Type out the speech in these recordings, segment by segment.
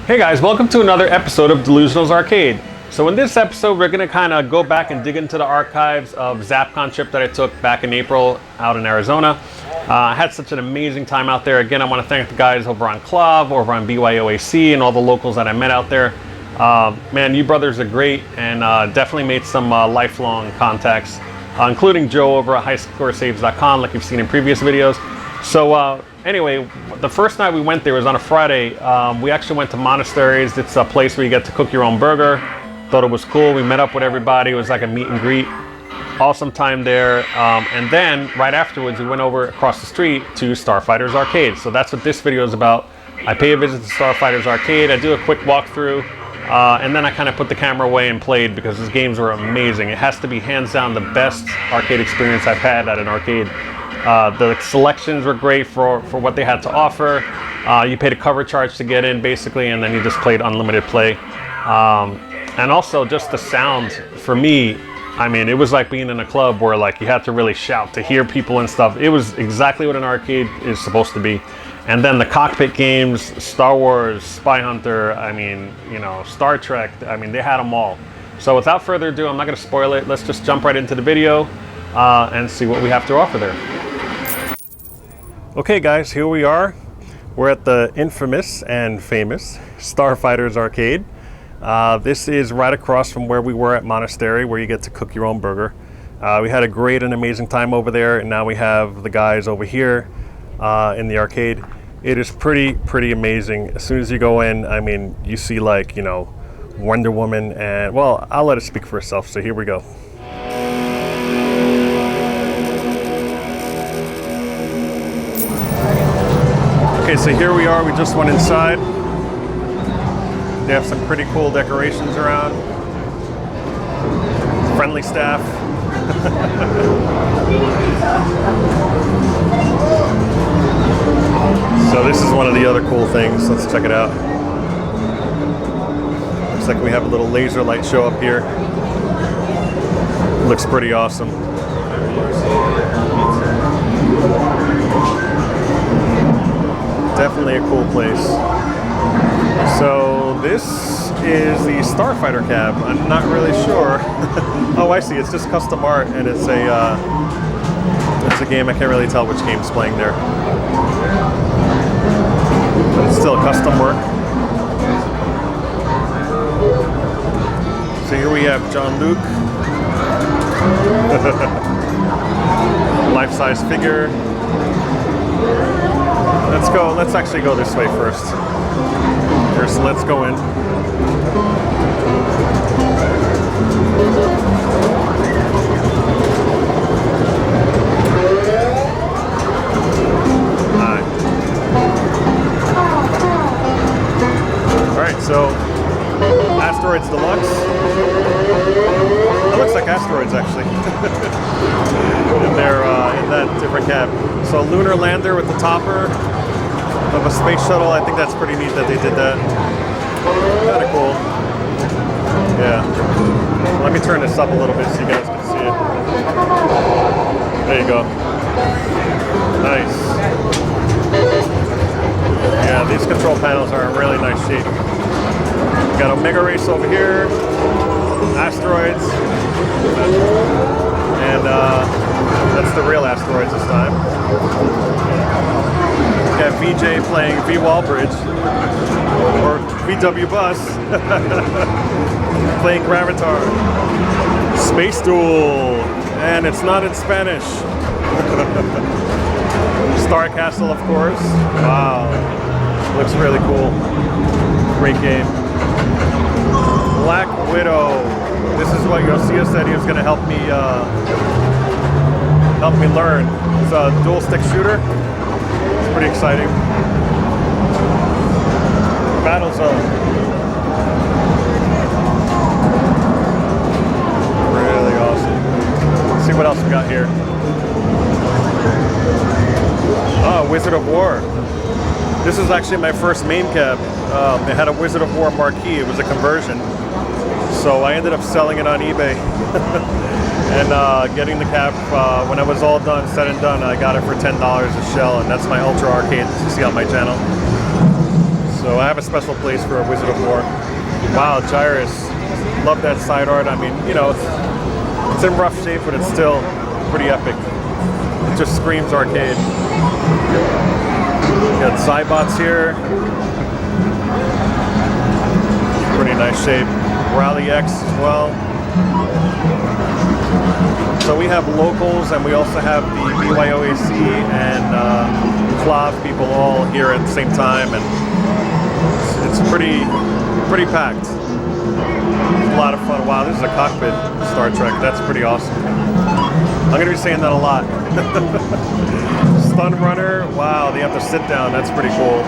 Hey guys, welcome to another episode of DeLuSioNaL's Arcade. So in this episode, we're going to kind of go back and dig into the archives of Zapcon trip that I took back in April out in Arizona. I had such an amazing time out there. Again, I want to thank the guys over on Club, over on BYOAC, and all the locals that I met out there. Man, you brothers are great, and definitely made some lifelong contacts, including Joe over at highscoresaves.com, like you've seen in previous videos. So anyway, the first night we went there was on a Friday. We actually went to Monasteries. It's a place where you get to cook your own burger. Thought it was cool. We met up with everybody. It was like a meet and greet. Awesome time there. And then right afterwards, we went over across the street to Starfighters Arcade. So that's what this video is about. I pay a visit to Starfighters Arcade. I do a quick walkthrough. And then I kind of put the camera away and played because these games were amazing. It has to be hands down the best arcade experience I've had at an arcade. The selections were great for what they had to offer. You paid a cover charge to get in basically, and then you just played unlimited play. And also just the sound for me, I mean, it was like being in a club where like you had to really shout to hear people and stuff. It was exactly what an arcade is supposed to be. And then the cockpit games, Star Wars, Spy Hunter, I mean, you know, Star Trek, I mean, they had them all. So without further ado, I'm not going to spoil it. Let's just jump right into the video and see what we have to offer there. Okay guys, here we are. We're at the infamous and famous Starfighters Arcade. This is right across from where we were at Monastery, where you get to cook your own burger. We had a great and amazing time over there, and now we have the guys over here in the arcade. It is pretty amazing. As soon as you go in, I mean, you see like, you know, Wonder Woman, and well, I'll let it speak for itself, so here we go. Okay, so here we are. We just went inside. They have some pretty cool decorations around. Friendly staff. So this is one of the other cool things. Let's check it out. Looks like we have a little laser light show up here. Looks pretty awesome. Definitely a cool place. So this is the Starfighter cab. I'm not really sure. Oh, I see. It's just custom art, and it's a game. I can't really tell which game's playing there. But it's still custom work. So here we have John-Luc. Life-size figure. Let's go. Let's actually go this way first. First, let's go in. All right, so Asteroids Deluxe. It looks like asteroids actually. in that different cab. So lunar lander with the topper of a space shuttle. I think that's pretty neat that they did that. Kind of cool. Yeah. Let me turn this up a little bit so you guys can see it. There you go. Nice. Yeah, these control panels are in really nice shape. Got Omega Race over here. Asteroids. And that's the real asteroids this time. Got VJ playing V-Wall Bridge, or VW Bus, playing Gravitar. Space Duel, and it's not in Spanish. Star Castle, of course. Wow, looks really cool. Great game. Black Widow. This is what Yotsuya said he was going to help me learn. It's a dual stick shooter. It's pretty exciting. Battle Zone. Really awesome. Let's see what else we got here. Oh, Wizard of War. This is actually my first main cab. It had a Wizard of War marquee. It was a conversion. So I ended up selling it on eBay. And getting the cab, when it was all done, said and done, I got it for $10 a shell, and that's my Ultra Arcade that you see on my channel. So So I have a special place for a Wizard of War. Wow, Gyrus. Love that side art. I mean, you know, it's in rough shape, but it's still pretty epic. It just screams arcade. Got Zybots here. Pretty nice shape. Rally X as well. So we have locals, and we also have the BYOAC and CLAV people all here at the same time, and it's pretty packed. It's a lot of fun. Wow, this is a cockpit Star Trek. That's pretty awesome. I'm gonna be saying that a lot. Stun Runner. Wow, they have to sit down. That's pretty cool.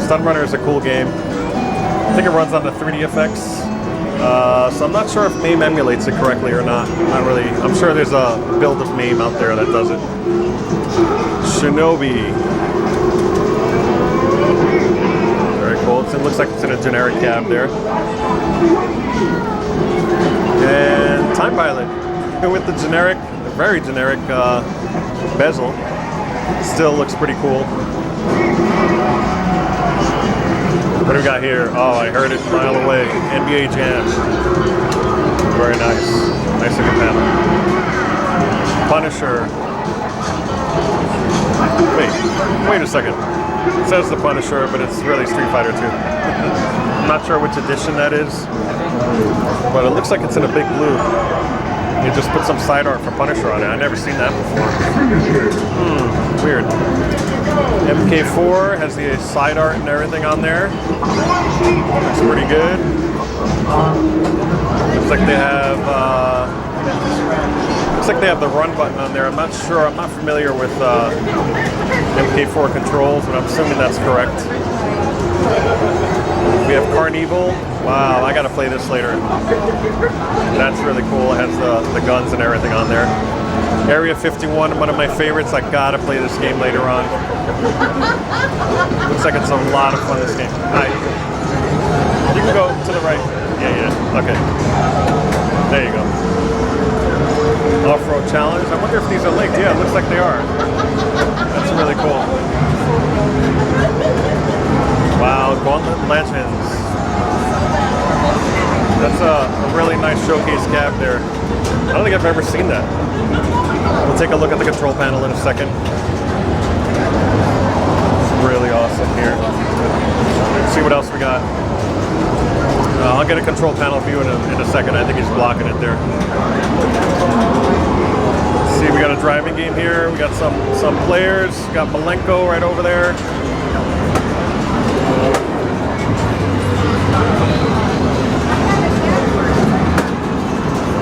Stun Runner is a cool game. I think it runs on the 3DFX. So I'm not sure if MAME emulates it correctly or not. Not really. I'm sure there's a build of MAME out there that does it. Shinobi. Very cool. It looks like it's in a generic cab there. And Time Pilot with the generic, very generic bezel. Still looks pretty cool. What do we got here? Oh, I heard it a mile away. NBA Jam. Very nice. Nice looking panel. Punisher. Wait a second. It says the Punisher, but it's really Street Fighter 2. I'm not sure which edition that is, but it looks like it's in a big blue. You just put some side art for Punisher on it. I've never seen that before. Weird. MK4 has the side art and everything on there. Looks pretty good. Looks like they have the run button on there. I'm not sure. I'm not familiar with MK4 controls, but I'm assuming that's correct. We have Carnival. Wow, I gotta play this later. That's really cool. It has the guns and everything on there. Area 51, one of my favorites. I gotta play this game later on. Looks like it's a lot of fun, this game. Hi. You can go to the right. Yeah. Okay. There you go. Off-road challenge. I wonder if these are linked. Yeah, it looks like they are. That's really cool. Wow, Gauntlet Legends. That's a really nice showcase cab there. I don't think I've ever seen that. We'll take a look at the control panel in a second. It's really awesome here. Let's see what else we got. I'll get a control panel view in a second. I think he's blocking it there. Let's see, we got a driving game here. We got some players. We got Malenko right over there.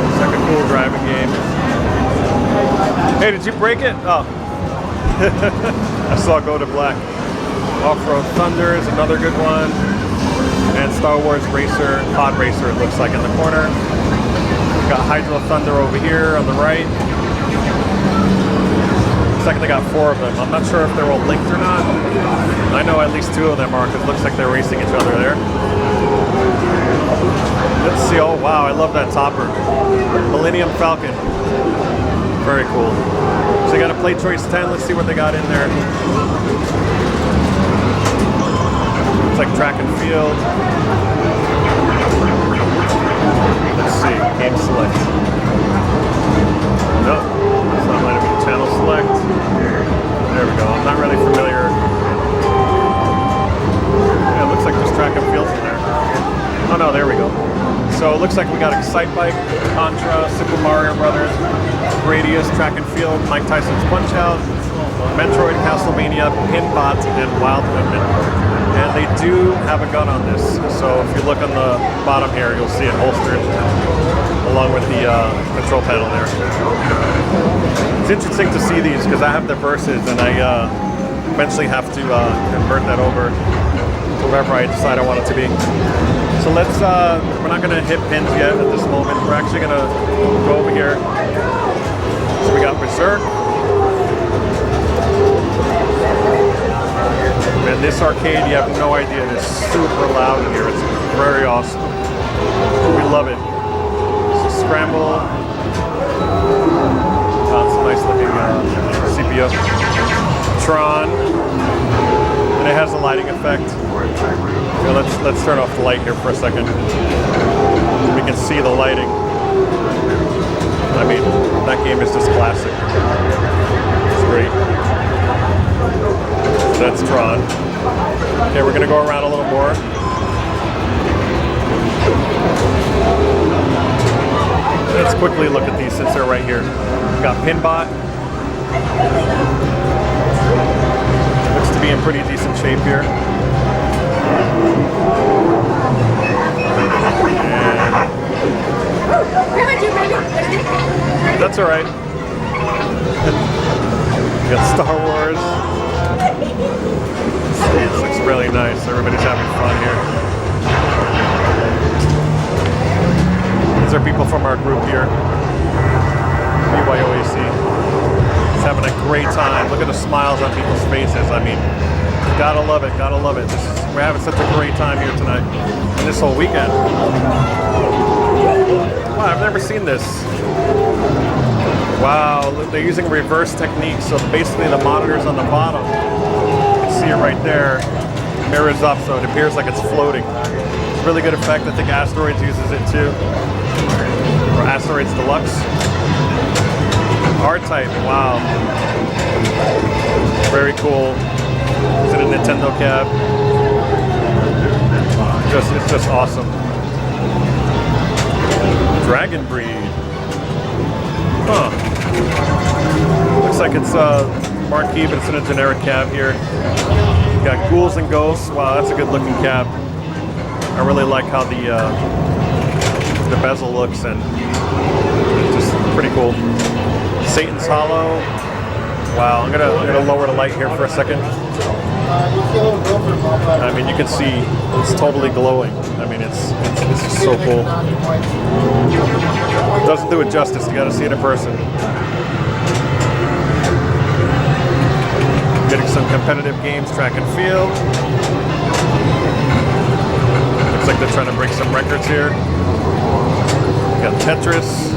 It's like a cool driving game. Hey, did you break it? Oh. I saw Go to Black. Off-Road Thunder is another good one. And Star Wars Racer, Pod Racer, it looks like in the corner. Got Hydro Thunder over here on the right. Looks like they got 4 of them. I'm not sure if they're all linked or not. I know at least 2 of them are, because it looks like they're racing each other there. Let's see. Oh, wow, I love that topper. Millennium Falcon. Very cool. So you got a Play Choice 10. Let's see what they got in there. Looks like track and field. Let's see. Game select. Nope. It's not letting me channel select. There we go. I'm not really familiar. Yeah, it looks like there's track and field in there. Oh no, there we go. So it looks like we got Excitebike, Contra, Super Mario Brothers, Gradius, Track and Field, Mike Tyson's Punch-Out, Metroid, Castlevania, Pinbot, and Wild Women. And they do have a gun on this. So if you look on the bottom here, you'll see it holstered along with the control panel there. It's interesting to see these because I have the Versus and I eventually have to convert that over to wherever I decide I want it to be. So let's, we're not going to hit pins yet at this moment. We're actually going to go over here. So we got Berserk. And this arcade, you have no idea, it's super loud in here. It's very awesome. We love it. So Scramble. It's a nice looking CPU. Tron. And it has a lighting effect. Here, let's turn off the light here for a second. We can see the lighting. I mean, that game is just classic. It's great. So that's Tron. Okay, we're gonna go around a little more. Let's quickly look at these since they're right here. We've got Pinbot. Looks to be in pretty decent shape here. And that's all right. We got Star Wars. This looks really nice. Everybody's having fun here. These are people from our group here. BYOAC. It's having a great time. Look at the smiles on people's faces. I mean, gotta love it, gotta love it. We're having such a great time here tonight. And this whole weekend. Wow, I've never seen this. Wow, they're using reverse technique. So basically the monitors on the bottom, you can see it right there, mirrors up so it appears like it's floating. It's a really good effect. I think Asteroids uses it too. Or Asteroids Deluxe. R-Type, wow. Very cool. It's in a Nintendo cab. It's just awesome. Dragon Breed. Huh. Looks like it's marquee, but it's in a generic cab here. You got Ghouls and Ghosts. Wow, that's a good looking cab. I really like how the bezel looks, and it's just pretty cool. Satan's Hollow. Wow, I'm gonna lower the light here for a second. I mean, you can see it's totally glowing. I mean, it's just so cool. It doesn't do it justice. You gotta see it in person. Getting some competitive games, track and field. Looks like they're trying to break some records here. Got Tetris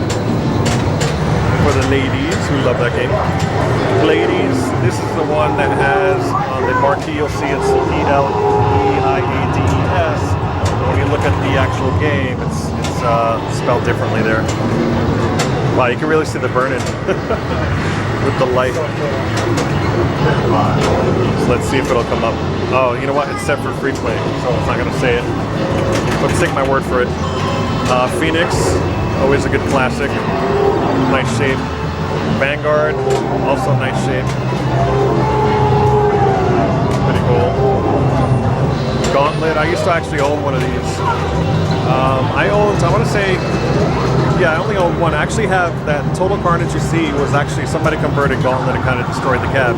for the ladies who love that game. Ladies, this is the one that has on the marquee, you'll see it's PLEIADES. When you look at the actual game, it's spelled differently there. Wow, you can really see the burn-in with the light. So let's see if it'll come up. Oh, you know what? It's set for free play, so it's not gonna say it. Let's take my word for it. Phoenix, always a good classic. Nice shape. Vanguard, also nice shape. Pretty cool. Gauntlet, I used to actually own one of these. I want to say, yeah, I only owned one. I actually have that Total Carnage you see was actually somebody converted Gauntlet and kind of destroyed the cab.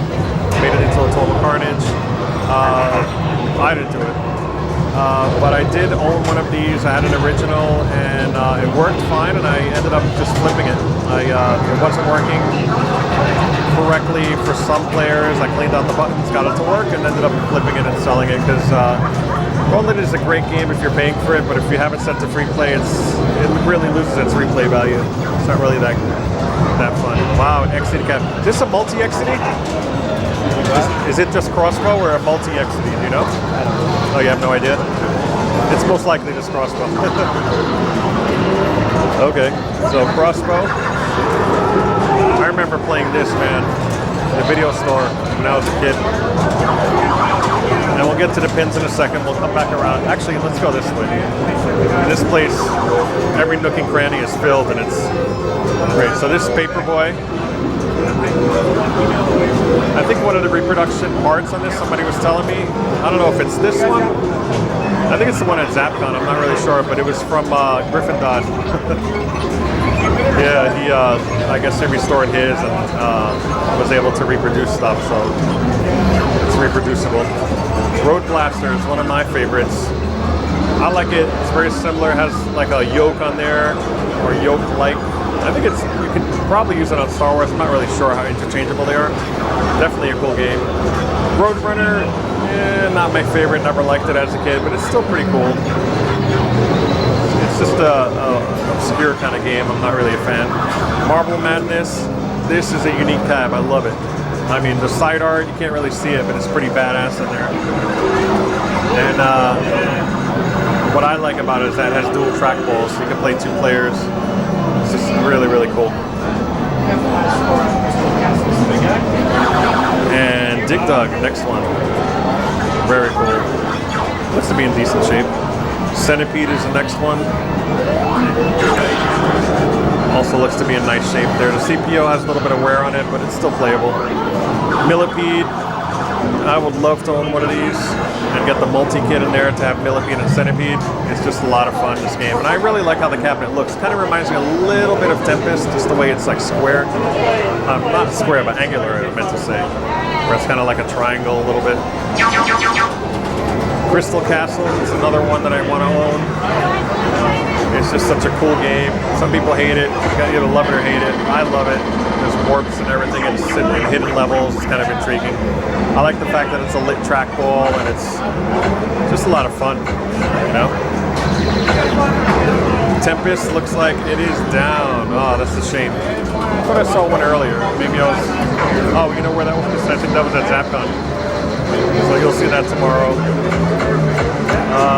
Made it into a Total Carnage. I didn't do it. But I did own one of these. I had an original, and it worked fine, and I ended up just flipping it. It wasn't working correctly for some players. I cleaned out the buttons, got it to work, and ended up flipping it and selling it, because Gauntlet is a great game if you're paying for it, but if you have it set to free play, it really loses its replay value. It's not really that fun. Wow, XCD cab. Is this a multi-XCD? Is it just crossbow or a multi-XCD? Do you know? Oh, you have no idea? It's most likely just crossbow. Okay, so crossbow. I remember playing this, man, in the video store when I was a kid. And we'll get to the pins in a second. We'll come back around. Actually, let's go this way. In this place, every nook and cranny is filled, and it's great. So this Paperboy. I think one of the reproduction parts on this, somebody was telling me, I don't know if it's this one. I think it's the one at Zapcon, I'm not really sure, but it was from Griffin Dodd. Yeah, he, I guess he restored his and was able to reproduce stuff, so it's reproducible. Road Blaster is one of my favorites. I like it. It's very similar. It has like a yoke on there, or yoke-like. I think you could probably use it on Star Wars. I'm not really sure how interchangeable they are. Definitely a cool game. Roadrunner, not my favorite. Never liked it as a kid, but it's still pretty cool. It's just a obscure kind of game. I'm not really a fan. Marble Madness. This is a unique cab. I love it. I mean, the side art, you can't really see it, but it's pretty badass in there. And what I like about it is that it has dual trackballs, so you can play 2 players. It's just really, really cool. And Dig Dug, next one. Very cool. Looks to be in decent shape. Centipede is the next one. Also looks to be in nice shape there. The CPO has a little bit of wear on it, but it's still playable. Millipede. I would love to own one of these and get the multi-kit in there to have Millipede and Centipede. It's just a lot of fun, this game. And I really like how the cabinet looks. Kind of reminds me a little bit of Tempest, just the way it's like square. Not square, but angular, I meant to say. Where it's kind of like a triangle a little bit. Crystal Castle is another one that I want to own. It's just such a cool game. Some people hate it. You gotta either love it or hate it. I love it. There's warps and everything. It's in hidden levels. It's kind of intriguing. I like the fact that it's a lit trackball and it's just a lot of fun, you know? Tempest looks like it is down. Oh, that's a shame. I thought I saw one earlier. Maybe I was... Oh, you know where that was? I think that was at Zapcon. So you'll see that tomorrow.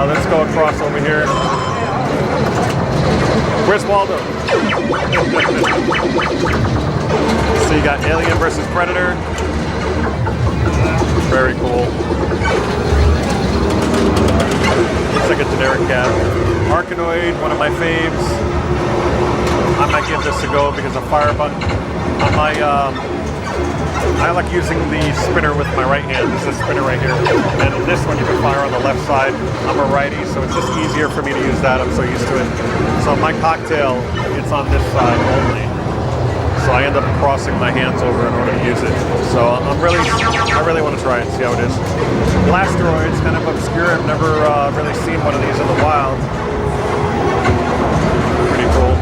Let's go across over here. Where's Waldo? So you got Alien versus Predator. Very cool. Looks like a generic cat. Arkanoid, one of my faves. I might give this a go because of fire button. On my, I like using the spinner with my right hand. This is a spinner right here. And this one you can fire on the left side. I'm a righty, so it's just easier for me to use that. I'm so used to it. So my cocktail, it's on this side only. So I end up crossing my hands over in order to use it. So I really want to try it and see how it is. Blasteroid's kind of obscure. I've never really seen one of these in the wild. Pretty cool.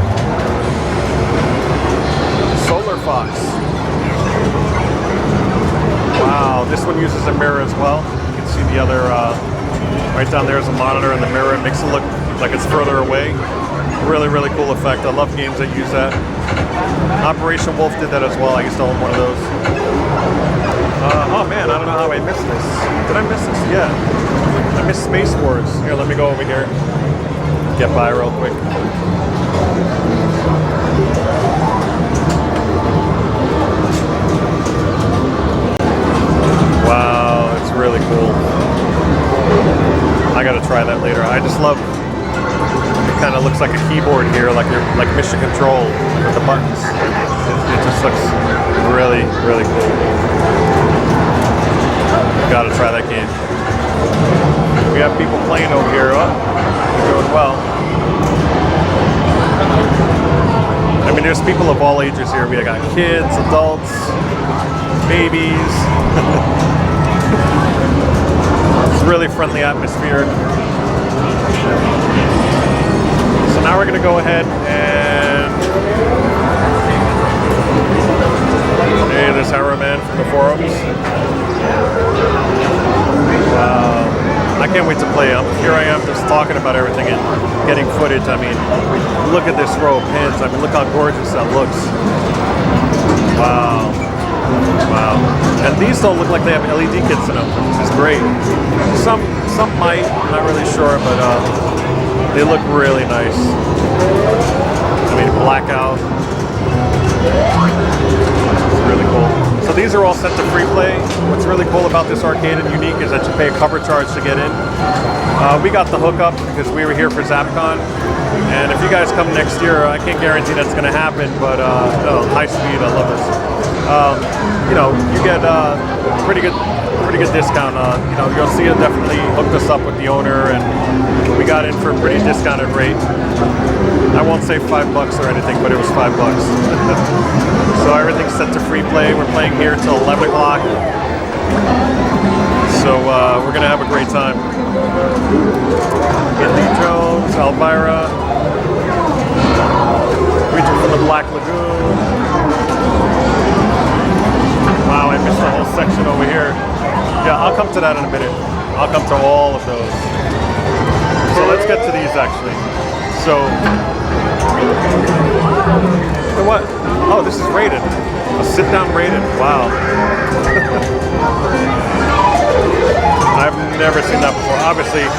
Solar Fox. Wow, this one uses a mirror as well. You can see the other, right down there is a monitor in the mirror. It makes it look like it's further away. Really, really cool effect. I love games that use that. Operation Wolf did that as well. I used to own one of those. Oh man, I don't know how I missed this. Did I miss this? Yeah. I missed Space Wars. Here, let me go over here. Get by real quick. Wow, it's really cool. I gotta try that later. I just love, it kind of looks like a keyboard here, like Mission Control with the buttons. It just looks really, really cool. Gotta try that game. We have people playing over here. Oh, they're doing well. I mean, there's people of all ages here. We got kids, adults, babies. It's a really friendly atmosphere. So now we're going to go ahead and... Hey, there's Arrow Man from the forums. Wow. I can't wait to play. Here I am just talking about everything and getting footage. I mean, look at this row of pins. I mean, look how gorgeous that looks. Wow. Wow. And these don't look like they have LED kits in them, which is great. Some might, I'm not really sure, but they look really nice. I mean, blackout. It's really cool. So these are all set to free play. What's really cool about this arcade and unique is that you pay a cover charge to get in. We got the hookup because we were here for Zapcon. And if you guys come next year, I can't guarantee that's going to happen, but high speed, I love this. You know, you get pretty good discount. You know, you'll see it definitely hooked us up with the owner, and we got in for a pretty discounted rate. I won't say $5 or anything, but it was $5. So everything's set to free play. We're playing here till 11 o'clock. So we're gonna have a great time. Indy Jones, Elvira, Creature from the Black Lagoon. Wow, I missed the whole section over here. Yeah, I'll come to that in a minute. I'll come to all of those. So let's get to these actually. So, what? Oh, this is rated. A sit-down rated. Wow. I've never seen that before. Obviously, it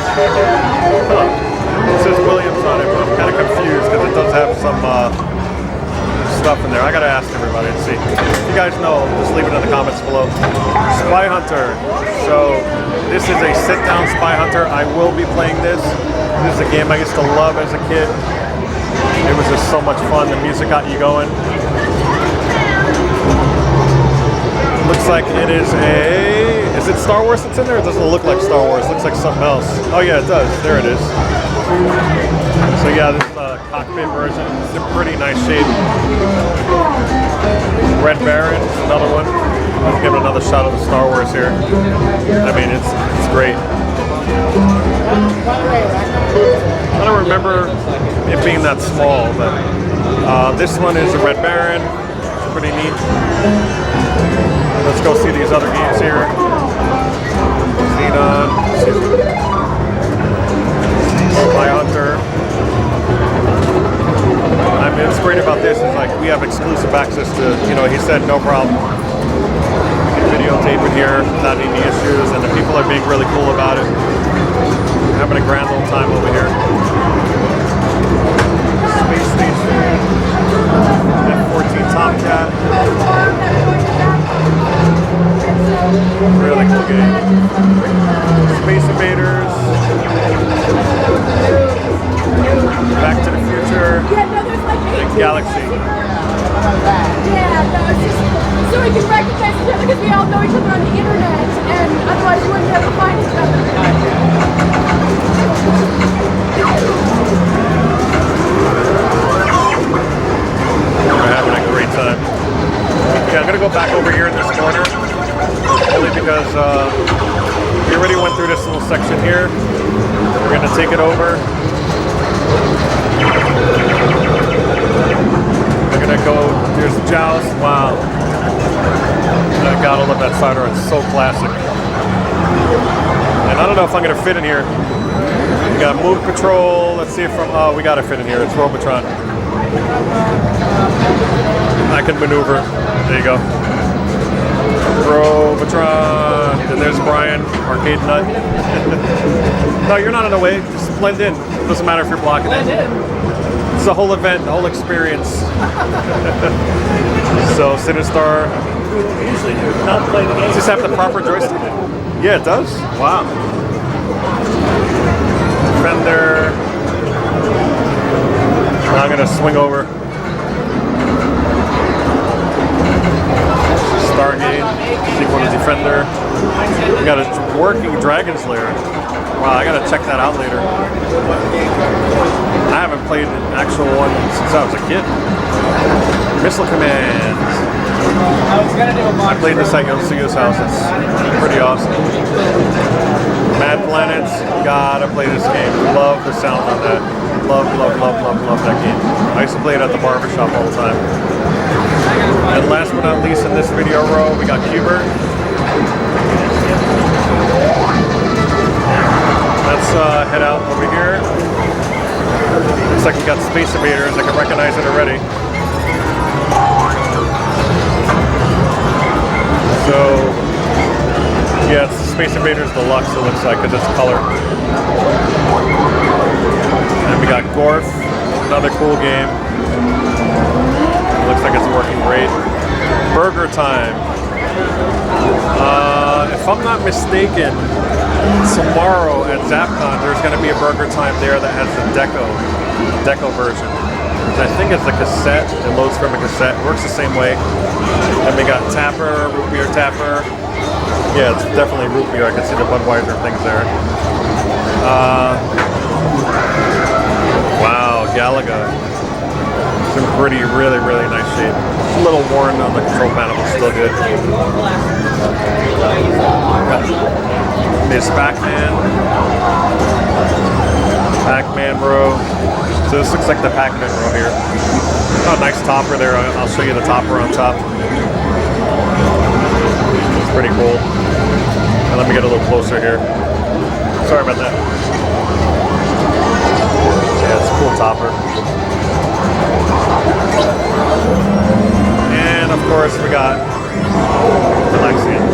says Williams on it, but I'm kind of confused because it does have some stuff in there. I gotta ask everybody and see. If you guys know, just leave it in the comments below. Spy Hunter. So this is a sit-down Spy Hunter. I will be playing this. This is a game I used to love as a kid. It was just so much fun. The music got you going. Looks like it is a... Is it Star Wars that's in there? It doesn't look like Star Wars. It looks like something else. Oh yeah, it does. There it is. So yeah, this is the cockpit version. It's in pretty nice shape. Red Baron, another one. Let's give it another shot of the Star Wars here. I mean, it's great. I don't remember it being that small, but this one is a Red Baron. It's pretty neat. Let's go see these other games here. Xenon, Spy Hunter. I mean, what's great about this is like we have exclusive access to, you know, he said no problem. You can videotape it here without any issues, and the people are being really cool about it. Having a grand old time over here. Space Station, F-14 Tomcat. Really cool game. Space Invaders. Back to the Future. And Galaxy. Yeah, no, it's just so we can recognize each other because we all know each other on the internet, and otherwise we wouldn't be able to find each other. We're having a great time. Yeah, I'm gonna go back over here in this corner, only because we already went through this little section here. We're gonna take it over. We're gonna go, there's Joust, wow. I gotta love that sidearm, it's so classic. And I don't know if I'm gonna fit in here. We got Move Patrol, let's see if oh, we gotta fit in here, it's Robotron. I can maneuver, there you go. Robotron, and there's Brian, arcade nut. No, you're not in the way, just blend in. It doesn't matter if you're blocking it. It's the whole event, the whole experience. So, Sinistar. Usually do not play the game. Does this have the proper joystick? Yeah, it does. Wow. Defender. I'm gonna swing over. Stargate. Sequel to Defender. We got a working Dragon's Lair. Wow, I gotta check that out later. I haven't played an actual one since I was a kid. Missile Command. I played this at Yotsuya's house. It's pretty awesome. Mad Planets. Gotta play this game. Love the sound on that. Love that game. I used to play it at the barbershop all the time. And last but not least in this video row, we got Qbert. Let's head out over here. Looks like we got Space Invaders. I can recognize it already. So, yeah, it's Space Invaders Deluxe, it looks like, because it's color. And we got Gorf, another cool game. It looks like it's working great. Burger Time. If I'm not mistaken, tomorrow at Zapcon, there's going to be a Burger Time there that has the Deco version. I think it's the cassette. It loads from a cassette. Works the same way. Then we got Tapper, Root Beer Tapper. Yeah, it's definitely root beer. I can see the Budweiser things there. Wow, Galaga. It's in pretty, really nice shape. It's a little worn on the control panel, but still good. Miss Pac-Man row. So this looks like the Pac-Man row here. Oh, nice topper there. I'll show you the topper on top. It's pretty cool. And let me get a little closer here. Sorry about that. Yeah, it's a cool topper. And of course we got Galaxian.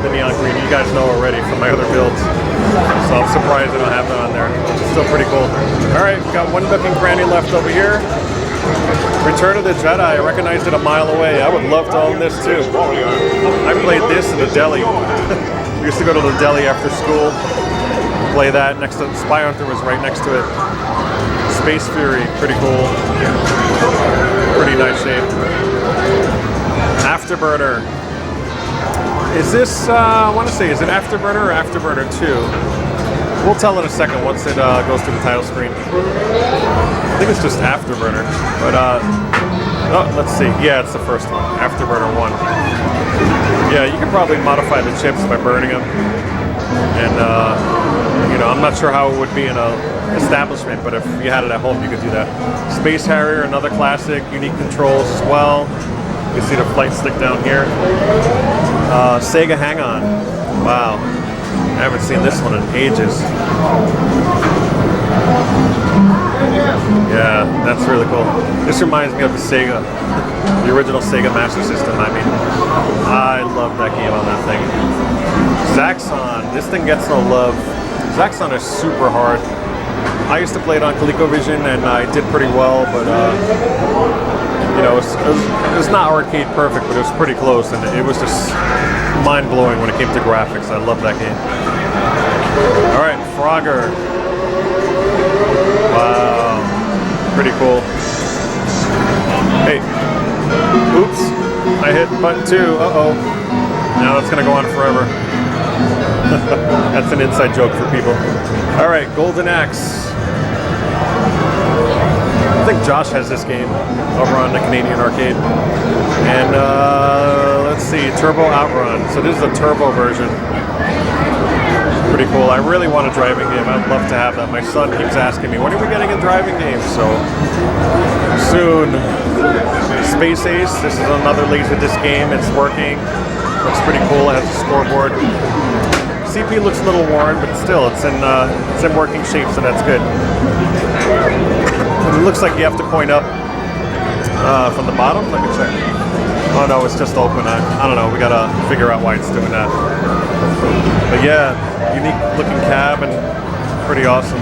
the neon green. You guys know already from my other builds. So I'm surprised they don't have that on there. It's still pretty cool. All right, got one Nook and Cranny left over here. Return of the Jedi. I recognized it a mile away. I would love to own this too. I played this in the deli. We used to go to the deli after school. Play that next to Spy Hunter was right next to it. Space Fury, pretty cool. Pretty nice shape. Afterburner. Is this, I want to say, is it Afterburner or Afterburner 2? We'll tell in a second once it goes through the title screen. I think it's just Afterburner, but oh, let's see. Yeah, it's the first one, Afterburner 1. Yeah, you can probably modify the chips by burning them, and you know, I'm not sure how it would be in a establishment, but if you had it at home, you could do that. Space Harrier, another classic, unique controls as well. You can see the flight stick down here. Sega Hang-On. Wow, I haven't seen this one in ages. Yeah, that's really cool. This reminds me of the Sega, the original Sega Master System. I mean, I love that game on that thing. Zaxxon, this thing gets no love. Zaxxon is super hard. I used to play it on ColecoVision and I did pretty well, but you know, it was not arcade perfect, but it was pretty close, and it was just mind-blowing when it came to graphics. I love that game. All right, Frogger. Wow, pretty cool. Hey, oops, I hit button 2. Uh-oh. Now that's gonna go on forever. That's an inside joke for people. All right, Golden Axe. I think Josh has this game over on the Canadian Arcade. And let's see, Turbo Outrun. So this is the turbo version. Pretty cool. I really want a driving game. I'd love to have that. My son keeps asking me, when are we getting a driving game? So soon. Space Ace. This is another Laserdisc game. It's working. Looks pretty cool. It has a scoreboard. CPU looks a little worn, but still, it's in working shape, so that's good. It looks like you have to point up from the bottom. Let me check. Oh no, it's just open. I don't know. We gotta figure out why it's doing that. But yeah, unique looking cab and pretty awesome.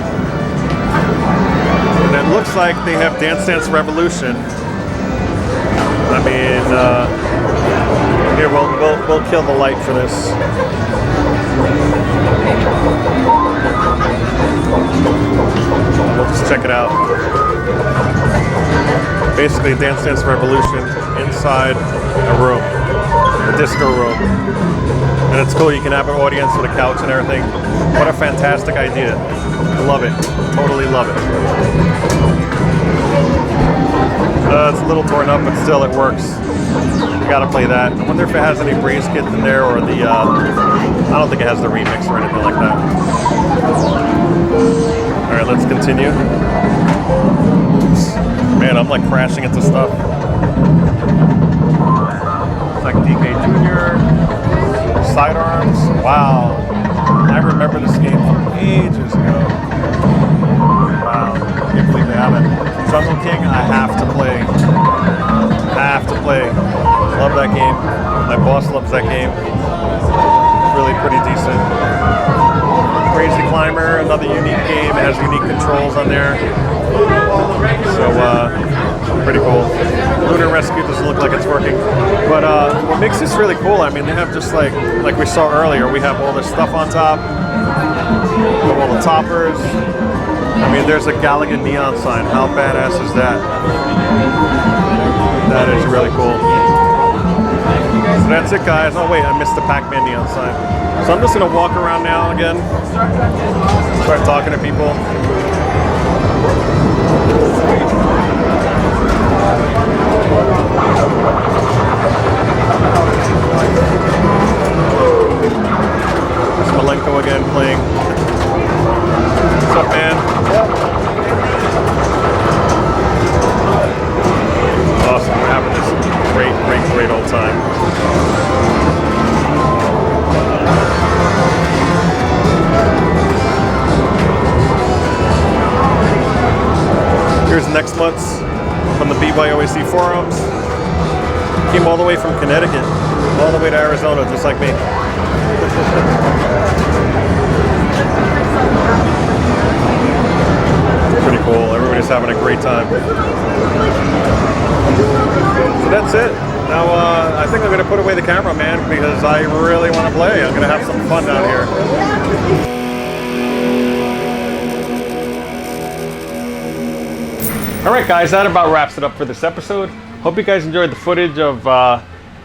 And it looks like they have Dance Dance Revolution. I mean, here we'll kill the light for this. We'll just check it out. Basically, Dance Dance Revolution inside a room, a disco room. And it's cool, you can have an audience with a couch and everything. What a fantastic idea. I love it. Totally love it. It's a little torn up, but still it works. You gotta play that. I wonder if it has any Breeze kits in there or the, I don't think it has the remix or anything like that. All right, let's continue. Oops. Man, I'm like crashing into stuff. It's like DK Jr. Sidearms. Wow. I remember this game from ages ago. Wow. I can't believe they have it. Jungle King, I have to play. Have to play. Love that game. My boss loves that game. Really pretty decent. Crazy Climber, another unique game. It has unique controls on there. So, pretty cool. Lunar Rescue doesn't look like it's working. But what makes this really cool, I mean, they have just like we saw earlier, we have all this stuff on top. We have all the toppers. I mean, there's a Galaga neon sign. How badass is that? That is really cool. So that's it, guys. Oh wait, I missed the Pac-Man neon sign. So I'm just gonna walk around now again, start talking to people. It's Malenko again playing. What's up, man? Awesome, we're having this great old time. Here's next month's from the BYOAC forums. Came all the way from Connecticut. All the the way to Arizona, just like me. Pretty cool. Everybody's having a great time. So that's it. Now, I think I'm going to put away the camera, man, because I really want to play. I'm going to have some fun down here. All right, guys, that about wraps it up for this episode. Hope you guys enjoyed the footage of,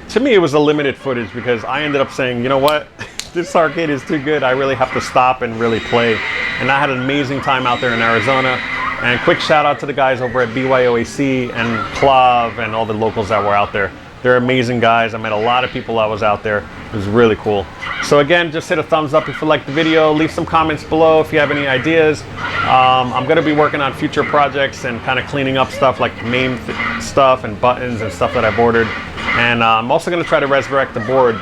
to me, it was a limited footage because I ended up saying, you know what, this arcade is too good. I really have to stop and really play. And I had an amazing time out there in Arizona. And quick shout out to the guys over at BYOAC and Clav and all the locals that were out there. They're amazing guys. I met a lot of people while I was out there. It was really cool. So again, just hit a thumbs up if you liked the video. Leave some comments below if you have any ideas. I'm going to be working on future projects and kind of cleaning up stuff like name stuff and buttons and stuff that I've ordered. And I'm also going to try to resurrect the board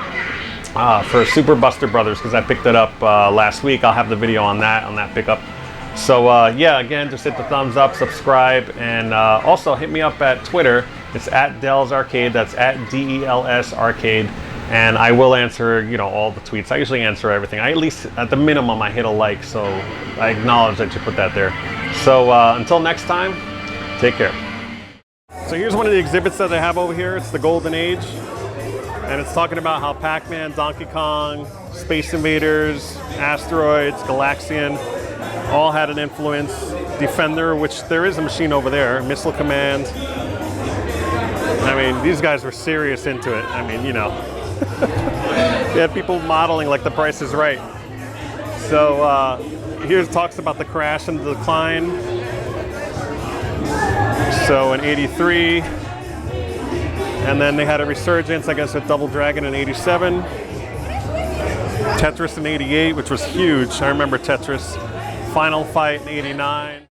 for Super Buster Brothers because I picked it up last week. I'll have the video on that pickup. So yeah, again, just hit the thumbs up, subscribe, and also hit me up at Twitter. It's at Del's Arcade. That's at DELS Arcade. And I will answer, you know, all the tweets. I usually answer everything. At least at the minimum, I hit a like, so I acknowledge that you put that there. So until next time, take care. So here's one of the exhibits that they have over here. It's the Golden Age. And it's talking about how Pac-Man, Donkey Kong, Space Invaders, Asteroids, Galaxian, all had an influence. Defender, which there is a machine over there. Missile Command. I mean, these guys were serious into it. I mean, you know. They had people modeling like The Price is Right. So here talks about the crash and the decline. So in '83. And then they had a resurgence, I guess, with Double Dragon in '87. Tetris in '88, which was huge. I remember Tetris. Final Fight in '89.